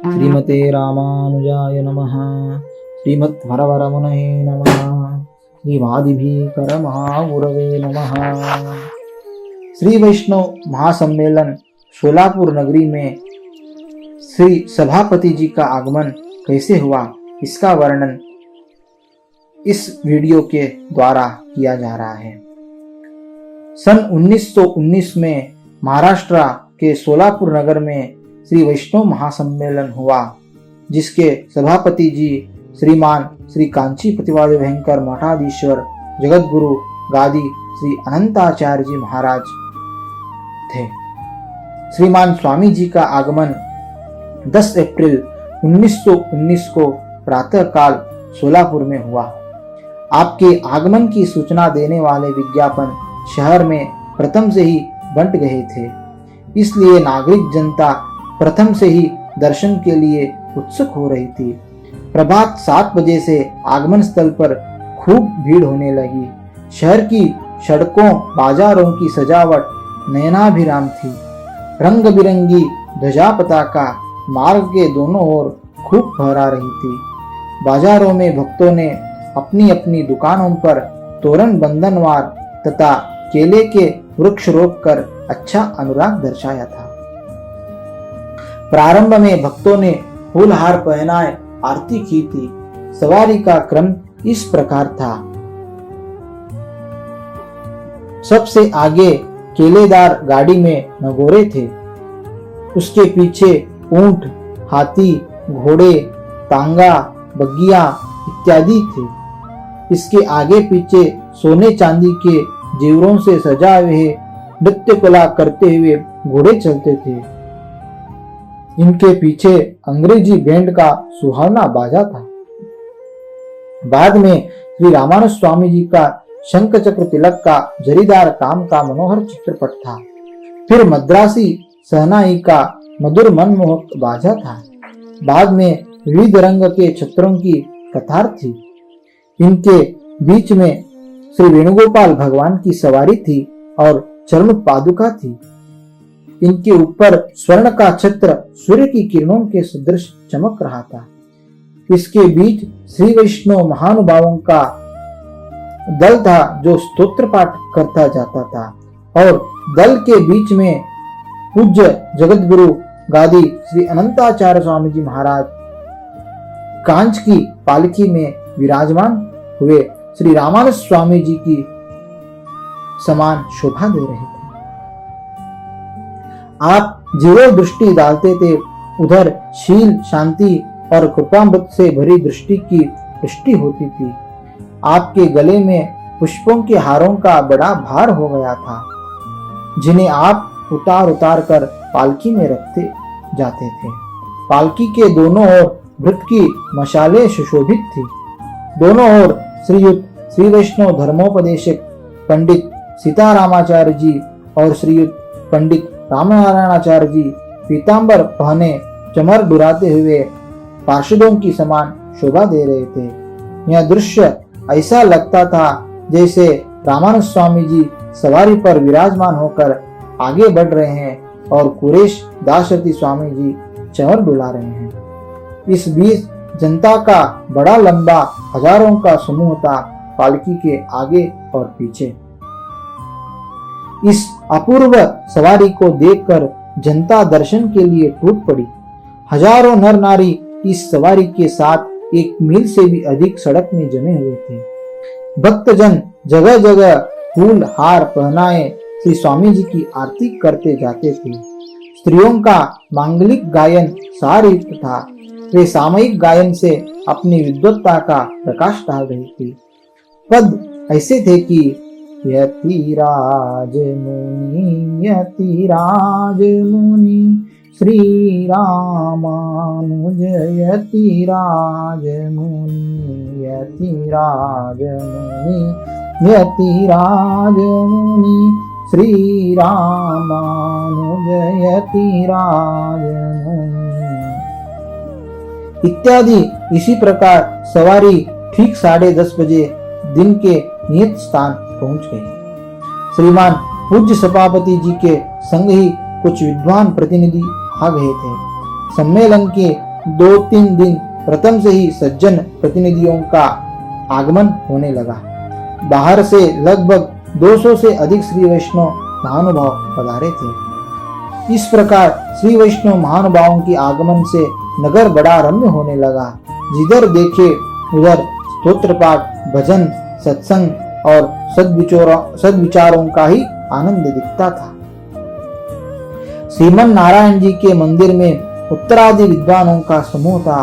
श्रीमते रामानुजाय नमः। श्रीमद्वरवरमुनये नमः। श्रीवादिभीकरमहागुरवे नमः। श्री वैष्णव महासम्मेलन सोलापुर नगरी में श्री सभापति जी का आगमन कैसे हुआ, इसका वर्णन इस वीडियो के द्वारा किया जा रहा है। सन 1919 में महाराष्ट्र के सोलापुर नगर में श्री वैष्णव महासम्मेलन हुआ, जिसके सभापति जी श्रीमान श्री कांची प्रतिवादी भयंकर मठाधीश्वर जगतगुरु गादी श्री अनंताचार्य जी महाराज थे। श्रीमान स्वामी जी का आगमन 10 अप्रैल 1919 को प्रातःकाल सोलापुर में हुआ। आपके आगमन की सूचना देने वाले विज्ञापन शहर में प्रथम से ही बंट गए थे, इसलिए नागरिक जनता प्रथम से ही दर्शन के लिए उत्सुक हो रही थी। प्रभात 7 बजे से आगमन स्थल पर खूब भीड़ होने लगी। शहर की सड़कों बाजारों की सजावट नयनाभिराम थी। रंग बिरंगी ध्वजा पताका मार्ग के दोनों ओर खूब फहरा रही थी। बाजारों में भक्तों ने अपनी अपनी दुकानों पर तोरण बंधनवार तथा केले के वृक्ष रोपकर अच्छा अनुराग दर्शाया था। प्रारंभ में भक्तों ने फूलहार पहनाए आरती की थी। सवारी का क्रम इस प्रकार था। सबसे आगे केलेदार गाड़ी में नगोरे थे, उसके पीछे ऊंट, हाथी, घोड़े, तांगा, बग्गियां इत्यादि थे। इसके आगे पीछे सोने चांदी के जेवरों से सजा हुए नृत्य कला करते हुए घोड़े चलते थे। इनके पीछे अंग्रेजी बैंड का सुहावना बाजा था। बाद में श्री रामानुज स्वामी जी का शंख चक्र तिलक का जरीदार काम का मनोहर चित्रपट था। फिर मद्रासी सहनाई का मधुर मनमोहक बाजा था। बाद में विविध रंग के छत्रों की कतार थी। इनके बीच में श्री वेणुगोपाल भगवान की सवारी थी और चरण पादुका थी। इनके ऊपर स्वर्ण का छत्र सूर्य की किरणों के सदृश चमक रहा था। इसके बीच श्री वैष्णव महानुभावों का दल था जो स्तोत्र पाठ करता जाता था, और दल के बीच में पूज्य जगतगुरु गादी श्री अनंताचार्य स्वामी जी महाराज कांच की पालकी में विराजमान हुए श्री रामानुज स्वामी जी की समान शोभा दे रहे थे। आप जिधर दृष्टि डालते थे उधर शील, शांति और कृपामृत से भरी दृष्टि की पुष्टि होती थी। आपके गले में पुष्पों के हारों का बड़ा भार हो गया था, जिन्हें आप उतार उतार कर पालकी में रखते जाते थे। पालकी के दोनों ओर वृत्त की मशालें सुशोभित थी। दोनों ओर श्रीयुत श्री वैष्णव धर्मोपदेशक पंडित सीतारामाचार्य जी और श्रीयुत पंडित रामनारायणाचार्य जी पीतांबर पहने चमर डुराते हुए पार्षदों की समान शोभा दे रहे थे। यह दृश्य ऐसा लगता था जैसे रामानुज स्वामी जी सवारी पर विराजमान होकर आगे बढ़ रहे हैं और कुरेश दाशरथी स्वामी जी चमर डुला रहे हैं। इस बीच जनता का बड़ा लंबा हजारों का समूह था पालकी के आगे और पीछे। इस अपूर्व सवारी को देखकर जनता दर्शन के लिए टूट पड़ी। हजारों नर नारी इस सवारी के साथ 1 मील से भी अधिक सड़क में जमे हुए थे। भक्तजन जगह जगह फूल हार पहनाए श्री स्वामी जी की आरती करते जाते थे। स्त्रियों का मांगलिक गायन सारयुक्त था। वे सामयिक गायन से अपनी विद्वत्ता का प्रकाश डाल रही थी। पद ऐसे थे कि यतिराज मुनि श्री रामानुज यतिराज मुनि श्री रामानुज यतिराज मुनि इत्यादि। इसी प्रकार सवारी ठीक 10:30 बजे दिन के नियत स्थान पहुंच गई। श्रीमान पूज्य सभापति जी के संग ही कुछ विद्वान प्रतिनिधि आ गए थे। सम्मेलन के 2-3 दिन प्रथम से ही सज्जन प्रतिनिधियों का आगमन होने लगा। बाहर से लगभग 200 से अधिक श्री वैष्णव महानुभाव पधारे थे। इस प्रकार श्री वैष्णव महानुभावों की आगमन से नगर बड़ा रम्य होने लगा। जिधर देखे उधर स्तोत्र पाठ, भजन, सत्संग और सद्विचारों का ही आनंद दिखता था। श्रीमन नारायण जी के मंदिर में उत्तरादि विद्वानों का समूह था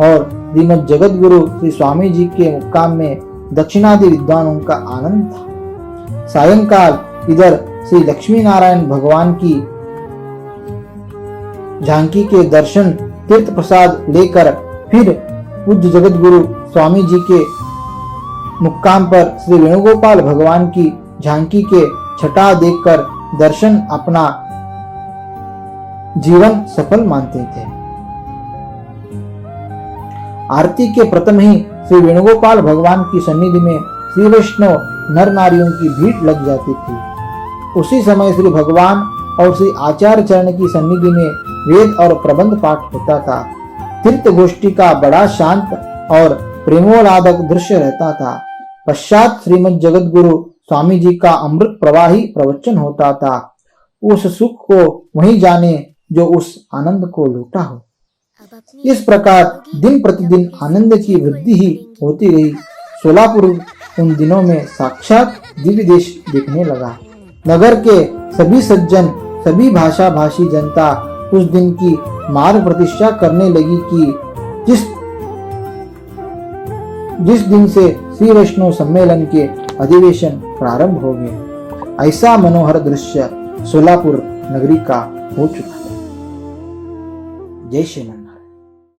और श्रीमद जगत गुरु श्री स्वामी जी के मुक्काम में दक्षिणादि विद्वानों का आनंद था। सायंकाल इधर श्री लक्ष्मी नारायण भगवान की झांकी के दर्शन, तीर्थ प्रसाद लेकर फिर पूज्य जगत गुरु स्वामी जी के मुक्काम पर श्री वेणुगोपाल भगवान की झांकी के छटा देखकर दर्शन अपना जीवन सफल मानते थे। आरती के प्रथम ही श्री वेणुगोपाल भगवान की सन्निधि में श्री वैष्णव नर नारियों की भीड़ लग जाती थी। उसी समय श्री भगवान और श्री आचार्य चरण की सन्निधि में वेद और प्रबंध पाठ होता था। तीर्थ गोष्ठी का बड़ा शांत और प्रेमोलादक दृश्य रहता था। पश्चात श्रीमद जगत गुरु स्वामी जी का अमृत प्रवाही प्रवचन होता था। उस सुख को वही जाने जो उस आनंद को लूटा हो। इस प्रकार दिन प्रतिदिन आनंद की वृद्धि ही होती रही। सोलापुर उन दिनों में साक्षात दिव्य देश दिखने लगा। नगर के सभी सज्जन, सभी भाषा भाषी जनता उस दिन की मार्ग प्रतिष्ठा करने लगी कि जिस दिन से श्री वैष्णव सम्मेलन के अधिवेशन प्रारंभ हो गए। ऐसा मनोहर दृश्य सोलापुर नगरी का हो चुका है। जय श्री